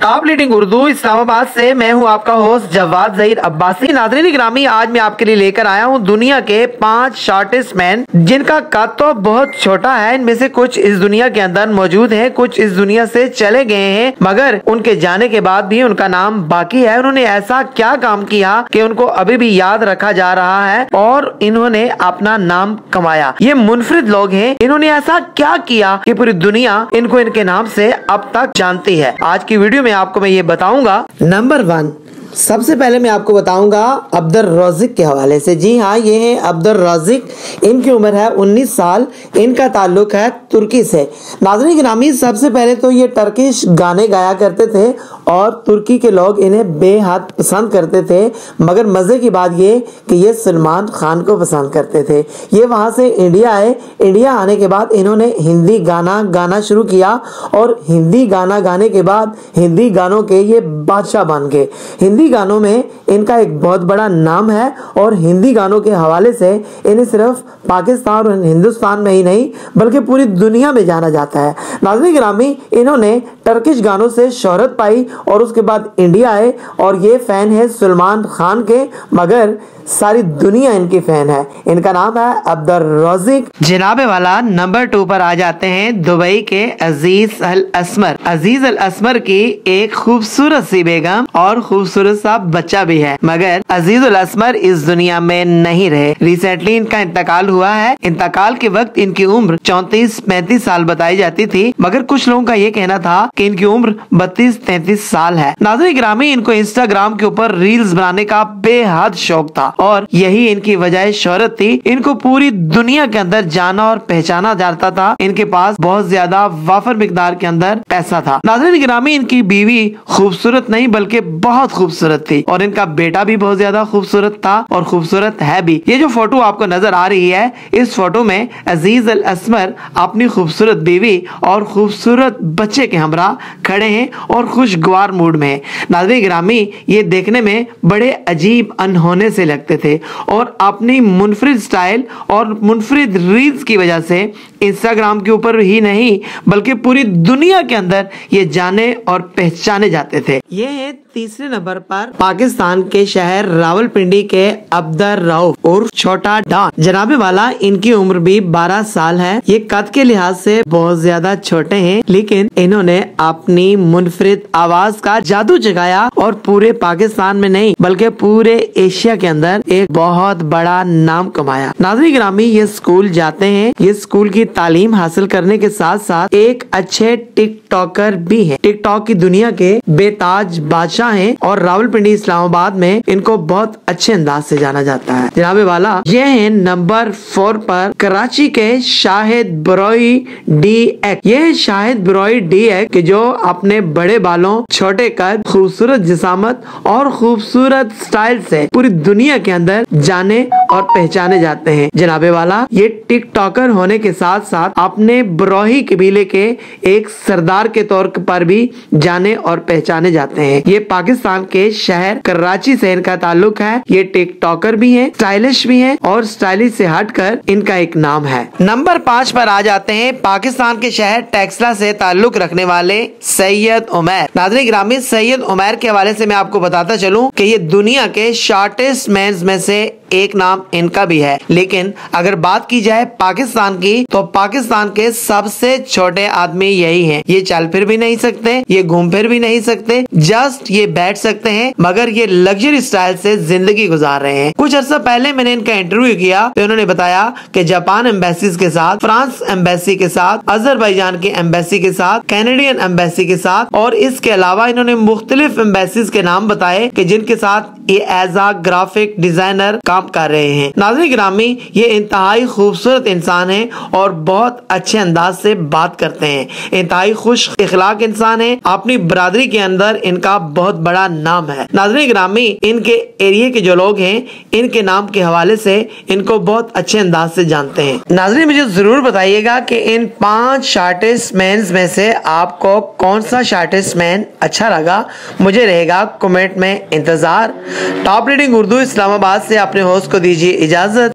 Top leading Urdu Islamabad से मैं हूं आपका होस्ट जवाद ज़हीर अब्बासी। नाज़रीन ग्रामी, आज मैं आपके लिए लेकर आया हूं दुनिया के 5 शॉर्टेस्ट मैन जिनका कद तो बहुत छोटा है। इनमें से कुछ इस दुनिया के अंदर मौजूद हैं, कुछ इस दुनिया से चले गए हैं, मगर उनके जाने के बाद भी उनका नाम बाकी है। उन्होंने ऐसा क्या काम किया कि उनको अभी भी याद रखा जा रहा है और इन्होंने अपना नाम कमाया। ये मुनफरिद लोग हैं। इन्होंने ऐसा क्या किया कि पूरी दुनिया इनको इनके नाम से अब तक जानती है। आज की वीडियो में आपको मैं ये बताऊंगा। नंबर 1, सबसे पहले मैं आपको बताऊंगा अब्दुल रज़ीक के हवाले से। जी हाँ, ये हैं अब्दुल रज़ीक। इनकी उम्र है 19 साल। इनका ताल्लुक है तुर्की से। नाज़रीन गिरामी, सबसे पहले तो ये टर्किश गाने गाया करते थे और तुर्की के लोग इन्हें बेहद पसंद करते थे, मगर मज़े की बात ये कि ये सलमान खान को पसंद करते थे। ये वहाँ से इंडिया आए। इंडिया आने के बाद इन्होंने हिंदी गाना गाना शुरू किया और हिंदी गाना गाने के बाद हिंदी गानों के ये बादशाह बन गए। हिंदी गानों में इनका एक बहुत बड़ा नाम है और हिंदी गानों के हवाले से इन्हें सिर्फ पाकिस्तान और हिंदुस्तान में ही नहीं बल्कि पूरी दुनिया में जाना जाता है। नाज़रीन गिरामी, इन्होंने टर्किश गानों से शोहरत पाई और उसके बाद इंडिया आए और ये फैन है सलमान खान के, मगर सारी दुनिया इनकी फैन है। इनका नाम है अब्दुल रज़ीक। जनाबे वाला नंबर 2 पर आ जाते हैं दुबई के अजीज अल असमर। अजीज अल असमर की एक खूबसूरत सी बेगम और खूबसूरत सा बच्चा भी है, मगर अजीज अल असमर इस दुनिया में नहीं रहे। रिसेंटली इनका इंतकाल हुआ है। इंतकाल के वक्त इनकी उम्र 34-35 साल बताई जाती थी, मगर कुछ लोगों का ये कहना था कि इनकी उम्र 32-33 साल है। नाज़रीन ग्रामी, इनको इंस्टाग्राम के ऊपर रील्स बनाने का बेहद शौक था और यही इनकी वजह शोहरत थी। इनको पूरी दुनिया के अंदर जाना और पहचाना जाता था। इनके पास बहुत ज्यादा वाफर मिकदार के अंदर पैसा था। नाज़रीन गिरामी, इनकी बीवी खूबसूरत नहीं बल्कि बहुत खूबसूरत थी और इनका बेटा भी बहुत ज्यादा खूबसूरत था और खूबसूरत है भी। ये जो फोटो आपको नजर आ रही है, इस फोटो में अजीज अल असमर अपनी खूबसूरत बीवी और खूबसूरत बच्चे के हमरा खड़े हैं और खुशगवार मूड में है। नाज़रीन गिरामी, ये देखने में बड़े अजीब अनहोने से लगते थे और अपनी मुनफरिद स्टाइल और मुनफरिद रील्स की वजह से इंस्टाग्राम के ऊपर ही नहीं बल्कि पूरी दुनिया के अंदर ये जाने और पहचाने जाते थे। ये है तीसरे नंबर पर पाकिस्तान के शहर रावलपिंडी के अब्दुल रऊफ उर्फ छोटा डॉन। जनाबे वाला, इनकी उम्र भी 12 साल है। ये कद के लिहाज से बहुत ज्यादा छोटे हैं, लेकिन इन्होंने अपनी मुनफरिद आवाज का जादू जगाया और पूरे पाकिस्तान में नहीं बल्कि पूरे एशिया के अंदर एक बहुत बड़ा नाम कमाया। नाज़रीन गिरामी, ये स्कूल जाते हैं। ये स्कूल की तालीम हासिल करने के साथ साथ एक अच्छे टिकटॉकर भी हैं। टिकटॉक की दुनिया के बेताज बादशाह हैं और रावलपिंडी इस्लामाबाद में इनको बहुत अच्छे अंदाज से जाना जाता है। जनाबे वाला, ये है नंबर 4 पर कराची के शाहिद बरोई DX। ये है शाहिद बरोई DX कि जो अपने बड़े बालों, छोटे कद, खूबसूरत जिसामत और खूबसूरत स्टाइल से पूरी दुनिया के अंदर जाने और पहचाने जाते हैं। जनाबे वाला, ये टिकटॉकर होने के साथ साथ अपने बरोही कबीले के एक सरदार के तौर पर भी जाने और पहचाने जाते हैं। ये पाकिस्तान के शहर कराची से इनका ताल्लुक है। ये टिकटॉकर भी हैं, स्टाइलिश भी हैं और स्टाइलिश से हटकर इनका एक नाम है। नंबर 5 पर आ जाते हैं पाकिस्तान के शहर टेक्सला से ताल्लुक रखने वाले सैयद उमैर। नाज़रीन गिरामी, सैयद उमैर के हवाले से मैं आपको बताता चलूं कि ये दुनिया के शॉर्टेस्ट मैन में से एक नाम इनका भी है, लेकिन अगर बात की जाए पाकिस्तान की तो पाकिस्तान के सबसे छोटे आदमी यही हैं। ये चल फिर भी नहीं सकते, ये घूम फिर भी नहीं सकते, जस्ट ये बैठ सकते हैं, मगर ये लग्जरी स्टाइल से जिंदगी गुजार रहे हैं। कुछ अर्सा पहले मैंने इनका इंटरव्यू किया तो उन्होंने बताया कि जापान एम्बेसी के साथ, फ्रांस एम्बेसी के साथ, अजरबैजान की एम्बेसी के साथ, कैनेडियन एम्बेसी के साथ और इसके अलावा इन्होंने मुख्तलिफ एम्बेसीज के नाम बताए कि जिनके साथ ये एज आ ग्राफिक डिजाइनर काम कर रहे हैं। नाज़रीन गिरामी, ये इंतहाई खूबसूरत इंसान है और बहुत अच्छे अंदाज से बात करते हैं। इंतहाई खुश इखलाक इंसान है। अपनी बरादरी के अंदर इनका बहुत बड़ा नाम है। नाज़रीन गिरामी, इनके एरिया के जो लोग हैं इनके नाम के हवाले से इनको बहुत अच्छे अंदाज से जानते हैं। नाज़रीन, मुझे जरूर बताइएगा कि इन 5 शॉर्टेस्ट मैन में से आपको कौन सा शॉर्टेस्ट मैन अच्छा लगा। मुझे रहेगा कमेंट में इंतजार। टॉप लीडिंग उर्दू इस्लामाबाद से अपने होस्ट को दीजिए इजाजत।